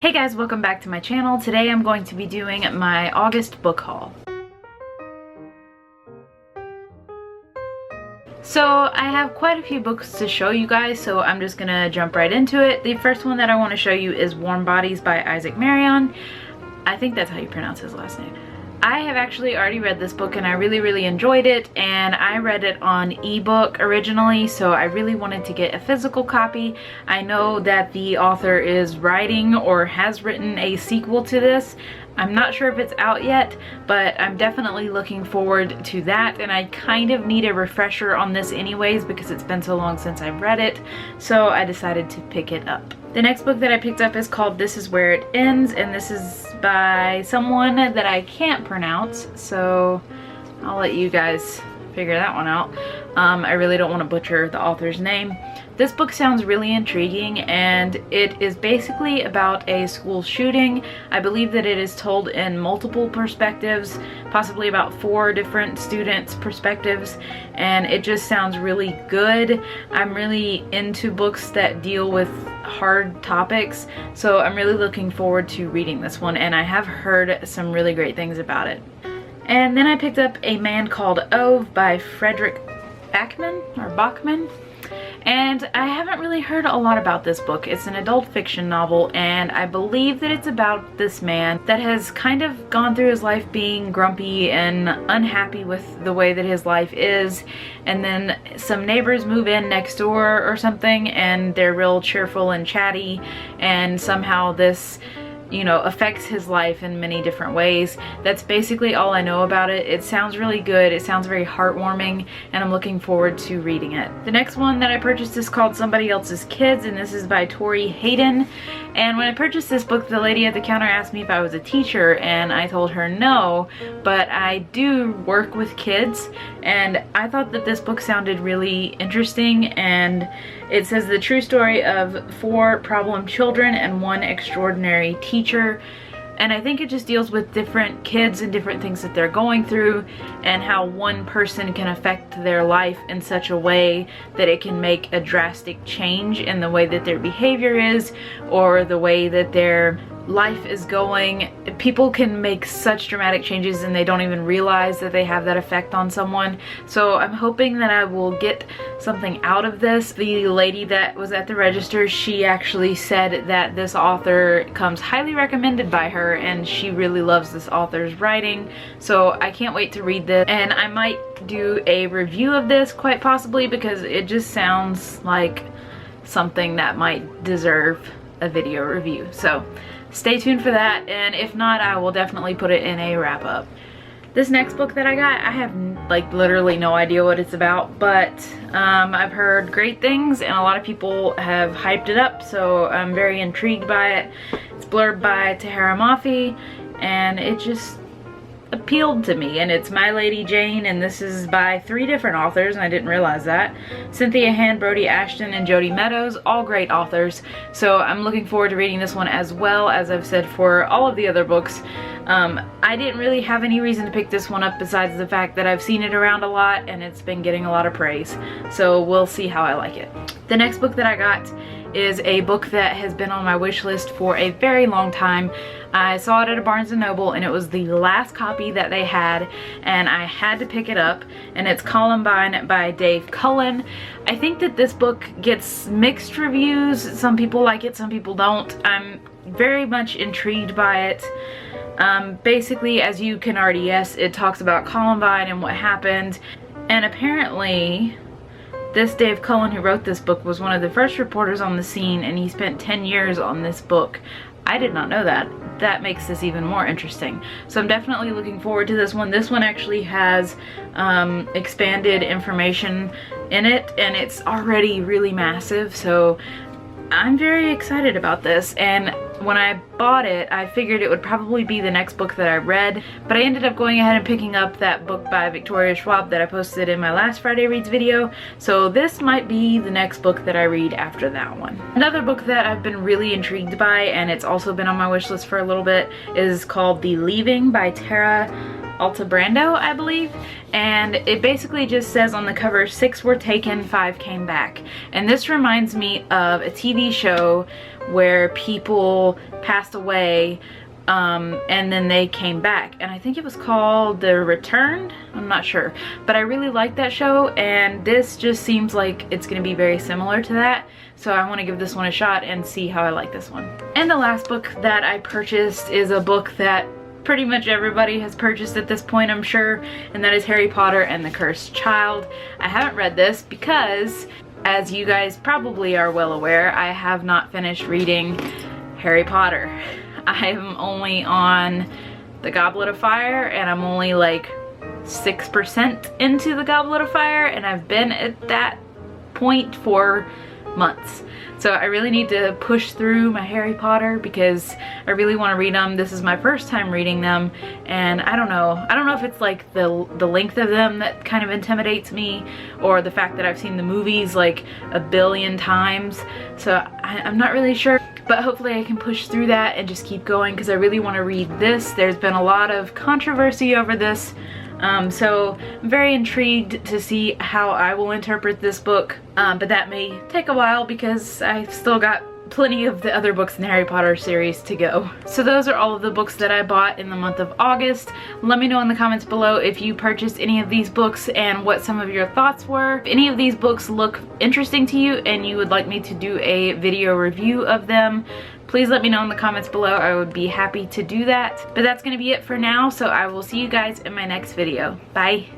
Hey guys, welcome back to my channel. Today I'm going to be doing my August book haul. So I have quite a few books to show you guys, so I'm just gonna jump right into it. The first one that I want to show you is Warm Bodies by Isaac Marion. I think that's how you pronounce his last name. I have actually already read this book and I really enjoyed it, and I read it on ebook originally, so I really wanted to get a physical copy. I know that the author is writing or has written a sequel to this. I'm not sure if it's out yet, but I'm definitely looking forward to that, and I kind of need a refresher on this anyways because it's been so long since I've read it, so I decided to pick it up. The next book that I picked up is called This Is Where It Ends, and this is by someone that I can't pronounce, so I'll let you guys figure that one out. I really don't want to butcher the author's name. This book sounds really intriguing, and it is basically about a school shooting. I believe that it is told in multiple perspectives, possibly about 4 different students' perspectives, and it just sounds really good. I'm really into books that deal with hard topics, so I'm really looking forward to reading this one, and I have heard some really great things about it. And then I picked up A Man Called Ove by Frederick Bachman. And I haven't really heard a lot about this book. It's an adult fiction novel, and I believe that it's about this man that has kind of gone through his life being grumpy and unhappy with the way that his life is, and then some neighbors move in next door or something, and they're real cheerful and chatty, and somehow this, you know, affects his life in many different ways. That's basically all I know about it. It sounds really good. It sounds very heartwarming, and I'm looking forward to reading it. The next one that I purchased is called Somebody Else's Kids, and this is by Tori Hayden. And when I purchased this book, the lady at the counter asked me if I was a teacher, and I told her no, but I do work with kids, and I thought that this book sounded really interesting. And it says the true story of 4 problem children and 1 extraordinary teacher. And I think it just deals with different kids and different things that they're going through, and how one person can affect their life in such a way that it can make a drastic change in the way that their behavior is, or the way that their life is going. People can make such dramatic changes and they don't even realize that they have that effect on someone. So I'm hoping that I will get something out of this. The lady that was at the register, she actually said that this author comes highly recommended by her, and she really loves this author's writing. So I can't wait to read this, and I might do a review of this quite possibly, because it just sounds like something that might deserve a video review. So stay tuned for that, and if not, I will definitely put it in a wrap-up. This next book that I got, I have like literally no idea what it's about, but I've heard great things and a lot of people have hyped it up, so I'm very intrigued by it. It's blurb by Tahara Mafi, and it just appealed to me, and it's My Lady Jane, and this is by 3 different authors, and I didn't realize that. Cynthia Hand, Brody Ashton, and Jody Meadows, all great authors, so I'm looking forward to reading this one, as well as I've said for all of the other books. I didn't really have any reason to pick this one up besides the fact that I've seen it around a lot and it's been getting a lot of praise, so we'll see how I like it. The next book that I got is a book that has been on my wish list for a very long time. I saw it at a Barnes & Noble, and it was the last copy that they had, and I had to pick it up, and it's Columbine by Dave Cullen. I think that this book gets mixed reviews. Some people like it, some people don't. I'm very much intrigued by it. Basically, as you can already guess, it talks about Columbine and what happened, and apparently this Dave Cullen who wrote this book was one of the first reporters on the scene, and he spent 10 years on this book. I did not know that. That makes this even more interesting. So I'm definitely looking forward to this one. This one actually has expanded information in it, and it's already really massive, so I'm very excited about this. And when I bought it, I figured it would probably be the next book that I read, but I ended up going ahead and picking up that book by Victoria Schwab that I posted in my last Friday Reads video, so this might be the next book that I read after that one. Another book that I've been really intrigued by, and it's also been on my wish list for a little bit, is called The Leaving by Tara Altebrando, I believe, and it basically just says on the cover, 6 were taken, 5 came back. And this reminds me of a TV show where people passed away and then they came back, and I think it was called The Returned. I'm not sure, but I really like that show, and this just seems like it's gonna be very similar to that, so I want to give this one a shot and see how I like this one. And the last book that I purchased is a book that pretty much everybody has purchased at this point, I'm sure, and that is Harry Potter and the Cursed Child. I haven't read this because, as you guys probably are well aware, I have not finished reading Harry Potter. I am only on the Goblet of Fire, and I'm only like 6% into the Goblet of Fire, and I've been at that point for months. So I really need to push through my Harry Potter because I really want to read them. This is my first time reading them, and I don't know if it's like the length of them that kind of intimidates me, or the fact that I've seen the movies like a billion times. So I'm not really sure, but hopefully I can push through that and just keep going because I really want to read this. There's been a lot of controversy over this. So I'm very intrigued to see how I will interpret this book, but that may take a while because I've still got plenty of the other books in the Harry Potter series to go. So those are all of the books that I bought in the month of August. Let me know in the comments below if you purchased any of these books and what some of your thoughts were. If any of these books look interesting to you and you would like me to do a video review of them, please let me know in the comments below. I would be happy to do that. But that's gonna be it for now, so I will see you guys in my next video. Bye.